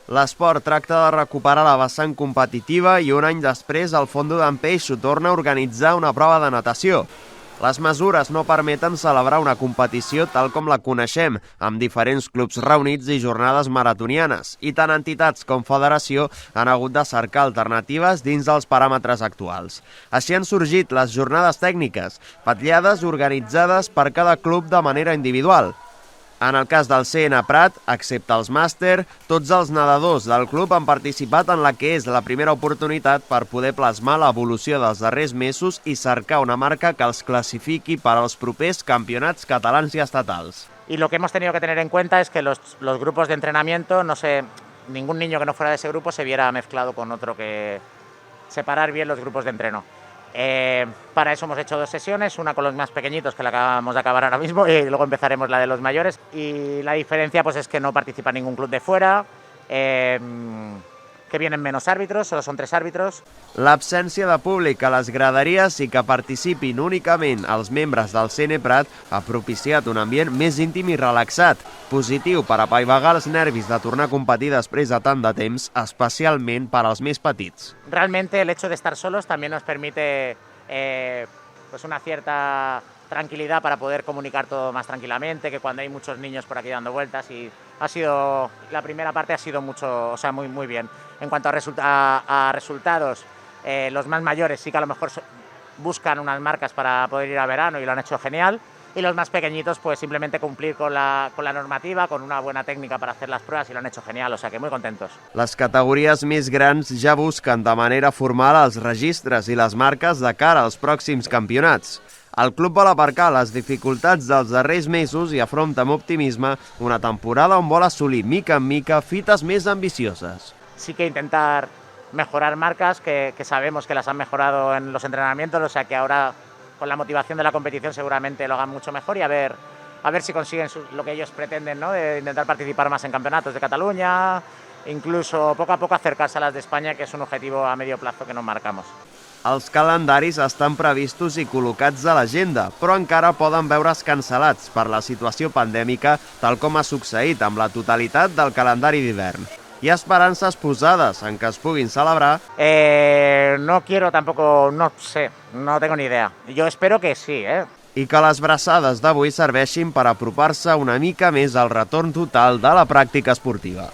L'esport tracta de recuperar la vessant competitiva i un any després el Fondo d'en Peixo torna a organitzar una prova de natació. Les mesures no permeten celebrar una competició tal com la coneixem, amb diferents clubs reunits i jornades maratonianes, i tant entitats com federació han hagut de cercar alternatives dins dels paràmetres actuals. Així han sorgit les jornades tècniques, vetllades organitzades per cada club de manera individual. En el cas del CN Prat, excepte els màster, tots els nedadors del club han participat en la que és la primera oportunitat per poder plasmar l'evolució dels darrers mesos i cercar una marca que els classifiqui per als propers campionats catalans i estatals. Y lo que hemos tenido que tener en cuenta es que los grupos de entrenamiento, ningún niño que no fuera de ese grupo se viera mezclado con otro, que separar bien los grupos de entreno. Para eso hemos hecho 2 sesiones, una con los más pequeñitos, que la acabamos de acabar ahora mismo, y luego empezaremos la de los mayores. Y la diferencia pues es que no participa ningún club de fuera, que vienen menos árbitros, solo son 3 árbitros. L'absència de públic a les graderies i que participin únicament els membres del CN Prat ha propiciat un ambient més íntim i relaxat, positiu per apaivagar els nervis de tornar a competir després de tant de temps, especialment per als més petits. Realmente el hecho de estar solos también nos permite pues una cierta tranquilidad para poder comunicar todo más tranquilamente, que cuando hay muchos niños por aquí dando vueltas, y la primera parte ha sido muy bien. En cuanto a resultados, los más mayores sí que a lo mejor buscan unas marcas para poder ir a verano y lo han hecho genial, y los más pequeñitos pues simplemente cumplir con la normativa, con una buena técnica para hacer las pruebas, y lo han hecho genial, o sea que muy contentos. Les categories més grans ja busquen de manera formal els registres i les marques de cara als pròxims campionats. El club vol aparcar les dificultats dels darrers mesos i afronta amb optimisme una temporada on vol assolir mica en mica fites més ambicioses. Sí que intentar mejorar marcas, que sabemos que las han mejorado en los entrenamientos, o sea que ahora con la motivación de la competición seguramente lo hagan mucho mejor, y a ver si consiguen lo que ellos pretenden, ¿no? De intentar participar más en campeonatos de Cataluña, incluso poco a poco acercarse a las de España, que es un objetivo a medio plazo que nos marcamos. Els calendaris estan previstos i col·locats a l'agenda, però encara poden veure's cancel·lats per la situació pandèmica, tal com ha succeït amb la totalitat del calendari d'hivern. Hi ha esperances posades en que es puguin celebrar. No quiero tampoco, no sé, no tengo ni idea. Yo espero que sí, I que les braçades d'avui serveixin per apropar-se una mica més al retorn total de la pràctica esportiva.